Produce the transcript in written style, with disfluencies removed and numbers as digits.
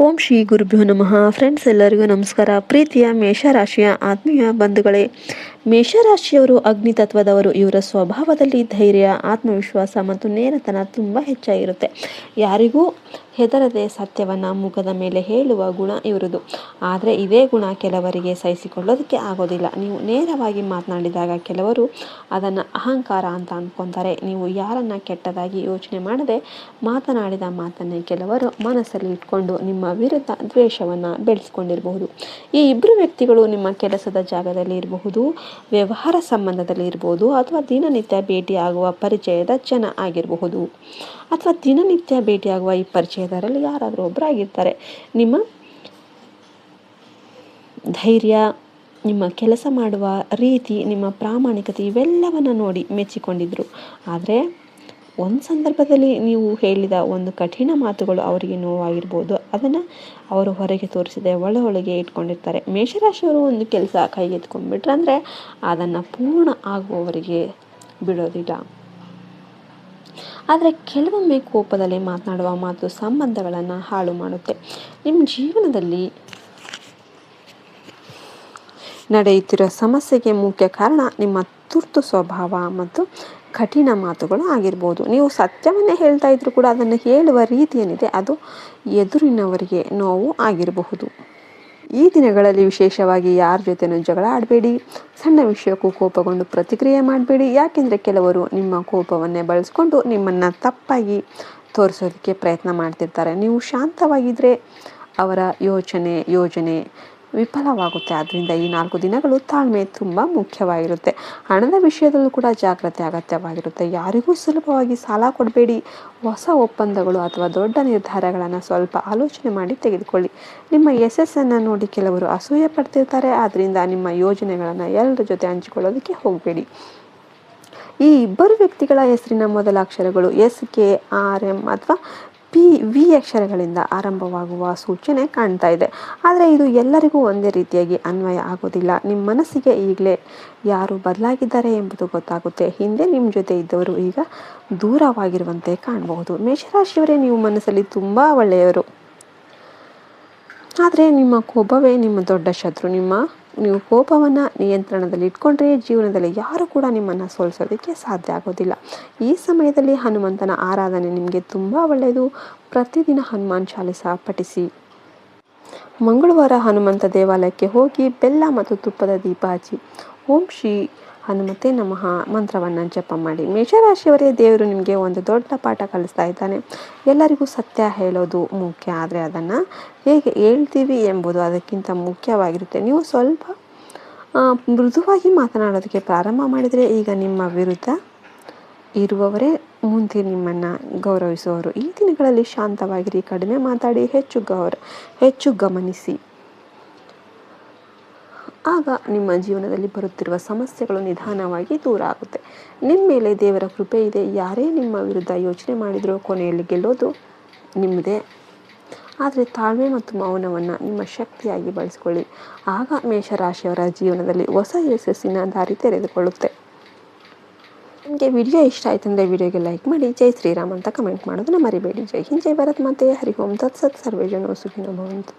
ಓಂ ಶ್ರೀ ಗುರುಭ್ಯೋ ನಮಃ. ಫ್ರೆಂಡ್ಸ್, ಎಲ್ಲರಿಗೂ ನಮಸ್ಕಾರ. ಪ್ರೀತಿಯ ಮೇಷರಾಶಿಯ ಆತ್ಮೀಯ ಬಂಧುಗಳೇ, ಮೇಷರಾಶಿಯವರು ಅಗ್ನಿ ತತ್ವದವರು. ಇವರ ಸ್ವಭಾವದಲ್ಲಿ ಧೈರ್ಯ, ಆತ್ಮವಿಶ್ವಾಸ ಮತ್ತು ನೇರತನ ತುಂಬ ಹೆಚ್ಚಾಗಿರುತ್ತೆ. ಯಾರಿಗೂ ಹೆದರದೆ ಸತ್ಯವನ್ನು ಮುಖದ ಮೇಲೆ ಹೇಳುವ ಗುಣ ಇವರದು. ಆದರೆ ಇದೇ ಗುಣ ಕೆಲವರಿಗೆ ಸಹಿಸಿಕೊಳ್ಳೋದಕ್ಕೆ ಆಗೋದಿಲ್ಲ. ನೀವು ನೇರವಾಗಿ ಮಾತನಾಡಿದಾಗ ಕೆಲವರು ಅದನ್ನು ಅಹಂಕಾರ ಅಂತ ಅಂದ್ಕೊತಾರೆ. ನೀವು ಯಾರನ್ನು ಕೆಟ್ಟದಾಗಿ ಯೋಚನೆ ಮಾಡದೆ ಮಾತನಾಡಿದ ಮಾತನ್ನೇ ಕೆಲವರು ಮನಸ್ಸಲ್ಲಿ ಇಟ್ಕೊಂಡು ನಿಮ್ಮ ವಿರುದ್ಧ ದ್ವೇಷವನ್ನು ಬೆಳೆಸ್ಕೊಂಡಿರಬಹುದು. ಈ ಇಬ್ಬರು ವ್ಯಕ್ತಿಗಳು ನಿಮ್ಮ ಕೆಲಸದ ಜಾಗದಲ್ಲಿ ಇರಬಹುದು, ವ್ಯವಹಾರ ಸಂಬಂಧದಲ್ಲಿ ಇರಬಹುದು, ಅಥವಾ ದಿನನಿತ್ಯ ಭೇಟಿಯಾಗುವ ಪರಿಚಯದ ಜನ ಆಗಿರಬಹುದು, ಅಥವಾ ದಿನನಿತ್ಯ ಭೇಟಿಯಾಗುವ ಈ ಪರಿಚಯದರಲ್ಲಿ ಯಾರಾದರೂ ಒಬ್ಬರಾಗಿರ್ತಾರೆ. ನಿಮ್ಮ ಧೈರ್ಯ, ನಿಮ್ಮ ಕೆಲಸ ಮಾಡುವ ರೀತಿ, ನಿಮ್ಮ ಪ್ರಾಮಾಣಿಕತೆ ಇವೆಲ್ಲವನ್ನು ನೋಡಿ ಮೆಚ್ಚಿಕೊಂಡಿದ್ರು. ಆದರೆ ಒಂದು ಸಂದರ್ಭದಲ್ಲಿ ನೀವು ಹೇಳಿದ ಒಂದು ಕಠಿಣ ಮಾತುಗಳು ಅವರಿಗೆ ನೋವಾಗಿರ್ಬೋದು. ಅದನ್ನು ಅವರು ಹೊರಗೆ ತೋರಿಸದೆ ಒಳಗೆ ಇಟ್ಕೊಂಡಿರ್ತಾರೆ. ಮೇಷರಾಶಿಯವರು ಒಂದು ಕೆಲಸ ಕೈಗೆತ್ಕೊಂಡ್ಬಿಟ್ರೆ ಅಂದರೆ ಅದನ್ನು ಪೂರ್ಣ ಆಗುವವರಿಗೆ ಬಿಡೋದಿಲ್ಲ. ಆದರೆ ಕೆಲವೊಮ್ಮೆ ಕೋಪದಲ್ಲಿ ಮಾತನಾಡುವ ಮಾತು ಸಂಬಂಧಗಳನ್ನು ಹಾಳು ಮಾಡುತ್ತೆ. ನಿಮ್ಮ ಜೀವನದಲ್ಲಿ ನಡೆಯುತ್ತಿರೋ ಸಮಸ್ಯೆಗೆ ಮುಖ್ಯ ಕಾರಣ ನಿಮ್ಮ ತುರ್ತು ಸ್ವಭಾವ ಮತ್ತು ಕಠಿಣ ಮಾತುಗಳು ಆಗಿರ್ಬೋದು. ನೀವು ಸತ್ಯವನ್ನೇ ಹೇಳ್ತಾ ಇದ್ರೂ ಕೂಡ ಅದನ್ನು ಹೇಳುವ ರೀತಿ ಏನಿದೆ ಅದು ಎದುರಿನವರಿಗೆ ನೋವು ಆಗಿರಬಹುದು. ಈ ದಿನಗಳಲ್ಲಿ ವಿಶೇಷವಾಗಿ ಯಾರ ಜೊತೆನೂ ಜಗಳ ಆಡಬೇಡಿ. ಸಣ್ಣ ವಿಷಯಕ್ಕೂ ಕೋಪಗೊಂಡು ಪ್ರತಿಕ್ರಿಯೆ ಮಾಡಬೇಡಿ. ಯಾಕೆಂದರೆ ಕೆಲವರು ನಿಮ್ಮ ಕೋಪವನ್ನೇ ಬಳಸ್ಕೊಂಡು ನಿಮ್ಮನ್ನು ತಪ್ಪಾಗಿ ತೋರಿಸೋದಕ್ಕೆ ಪ್ರಯತ್ನ ಮಾಡ್ತಿರ್ತಾರೆ. ನೀವು ಶಾಂತವಾಗಿದ್ದರೆ ಅವರ ಯೋಜನೆ ವಿಫಲವಾಗುತ್ತೆ. ಆದ್ದರಿಂದ ಈ 4 ದಿನಗಳು ತಾಳ್ಮೆ ತುಂಬ ಮುಖ್ಯವಾಗಿರುತ್ತೆ. ಹಣದ ವಿಷಯದಲ್ಲೂ ಕೂಡ ಜಾಗ್ರತೆ ಅಗತ್ಯವಾಗಿರುತ್ತೆ. ಯಾರಿಗೂ ಸುಲಭವಾಗಿ ಸಾಲ ಕೊಡಬೇಡಿ. ಹೊಸ ಒಪ್ಪಂದಗಳು ಅಥವಾ ದೊಡ್ಡ ನಿರ್ಧಾರಗಳನ್ನು ಸ್ವಲ್ಪ ಆಲೋಚನೆ ಮಾಡಿ ತೆಗೆದುಕೊಳ್ಳಿ. ನಿಮ್ಮ ಯಶಸ್ಸನ್ನು ನೋಡಿ ಕೆಲವರು ಅಸೂಯೆ ಪಡ್ತಿರ್ತಾರೆ. ಆದ್ದರಿಂದ ನಿಮ್ಮ ಯೋಜನೆಗಳನ್ನು ಎಲ್ಲರ ಜೊತೆ ಹಂಚಿಕೊಳ್ಳೋದಕ್ಕೆ ಹೋಗಬೇಡಿ. ಈ ಇಬ್ಬರು ವ್ಯಕ್ತಿಗಳ ಹೆಸರಿನ ಮೊದಲ ಅಕ್ಷರಗಳು SKRM ಅಥವಾ PV ಅಕ್ಷರಗಳಿಂದ ಆರಂಭವಾಗುವ ಸೂಚನೆ ಕಾಣ್ತಾ ಇದೆ. ಆದರೆ ಇದು ಎಲ್ಲರಿಗೂ ಒಂದೇ ರೀತಿಯಾಗಿ ಅನ್ವಯ ಆಗೋದಿಲ್ಲ. ನಿಮ್ಮ ಮನಸ್ಸಿಗೆ ಈಗಲೇ ಯಾರು ಬದಲಾಗಿದ್ದಾರೆ ಎಂಬುದು ಗೊತ್ತಾಗುತ್ತೆ. ಹಿಂದೆ ನಿಮ್ಮ ಜೊತೆ ಇದ್ದವರು ಈಗ ದೂರವಾಗಿರುವಂತೆ ಕಾಣಬಹುದು. ಮೇಷರಾಶಿಯವರೇ, ನೀವು ಮನಸ್ಸಲ್ಲಿ ತುಂಬ ಒಳ್ಳೆಯವರು. ಆದರೆ ನಿಮ್ಮ ಕೋಪವೇ ನಿಮ್ಮ ದೊಡ್ಡ ಶತ್ರು. ನೀವು ಕೋಪವನ್ನು ನಿಯಂತ್ರಣದಲ್ಲಿ ಇಟ್ಕೊಂಡ್ರೆ ಜೀವನದಲ್ಲಿ ಯಾರು ಕೂಡ ನಿಮ್ಮನ್ನು ಸೋಲಿಸೋದಕ್ಕೆ ಸಾಧ್ಯ ಆಗೋದಿಲ್ಲ. ಈ ಸಮಯದಲ್ಲಿ ಹನುಮಂತನ ಆರಾಧನೆ ನಿಮಗೆ ತುಂಬ ಒಳ್ಳೆಯದು. ಪ್ರತಿದಿನ ಹನುಮಾನ್ ಚಾಲಿಸ ಪಠಿಸಿ. ಮಂಗಳವಾರ ಹನುಮಂತ ದೇವಾಲಯಕ್ಕೆ ಹೋಗಿ ಬೆಲ್ಲ ಮತ್ತು ತುಪ್ಪದ ದೀಪ ಹಚ್ಚಿ ಓಂ ಶ್ರೀ ಹನುಮತೆ ನಮಃ ಮಂತ್ರವನ್ನು ಜಪ ಮಾಡಿ. ಮೇಷರಾಶಿಯವರೇ, ದೇವರು ನಿಮಗೆ ಒಂದು ದೊಡ್ಡ ಪಾಠ ಕಲಿಸ್ತಾ ಇದ್ದಾನೆ. ಎಲ್ಲರಿಗೂ ಸತ್ಯ ಹೇಳೋದು ಮುಖ್ಯ, ಆದರೆ ಅದನ್ನು ಹೇಗೆ ಹೇಳ್ತೀವಿ ಎಂಬುದು ಅದಕ್ಕಿಂತ ಮುಖ್ಯವಾಗಿರುತ್ತೆ. ನೀವು ಸ್ವಲ್ಪ ಮೃದುವಾಗಿ ಮಾತನಾಡೋದಕ್ಕೆ ಪ್ರಾರಂಭ ಮಾಡಿದರೆ ಈಗ ನಿಮ್ಮ ವಿರುದ್ಧ ಇರುವವರೇ ಮುಂದೆ ನಿಮ್ಮನ್ನು ಗೌರವಿಸುವವರು. ಈ ದಿನಗಳಲ್ಲಿ ಶಾಂತವಾಗಿರಿ, ಕಡಿಮೆ ಮಾತಾಡಿ, ಹೆಚ್ಚು ಗಮನಿಸಿ. ಆಗ ನಿಮ್ಮ ಜೀವನದಲ್ಲಿ ಬರುತ್ತಿರುವ ಸಮಸ್ಯೆಗಳು ನಿಧಾನವಾಗಿ ದೂರ ಆಗುತ್ತೆ. ನಿಮ್ಮ ಮೇಲೆ ದೇವರ ಕೃಪೆ ಇದೆ. ಯಾರೇ ನಿಮ್ಮ ವಿರುದ್ಧ ಯೋಚನೆ ಮಾಡಿದರೂ ಕೊನೆಯಲ್ಲಿ ಗೆಲ್ಲೋದು ನಿಮ್ಮದೇ. ಆದರೆ ತಾಳ್ಮೆ ಮತ್ತು ಮೌನವನ್ನು ನಿಮ್ಮ ಶಕ್ತಿಯಾಗಿ ಬಳಸಿಕೊಳ್ಳಿ. ಆಗ ಮೇಷರಾಶಿಯವರ ಜೀವನದಲ್ಲಿ ಹೊಸ ಯಶಸ್ಸಿನ ದಾರಿ ತೆರೆದುಕೊಳ್ಳುತ್ತೆ. ನಿಮಗೆ ವಿಡಿಯೋ ಇಷ್ಟ ಆಯ್ತು ಅಂದರೆ ವಿಡಿಯೋಗೆ ಲೈಕ್ ಮಾಡಿ. ಜೈ ಶ್ರೀರಾಮ್ ಅಂತ ಕಮೆಂಟ್ ಮಾಡೋದನ್ನು ಮರಿಬೇಡಿ. ಜೈ ಹಿಂದ್, ಜೈ ಭಾರತ್ ಮಾತೆ. ಹರಿ ಓಂ ತತ್ಸತ್. ಸರ್ವೇ ಜನೋ ಸುಖಿನೋ ಭವಂತು.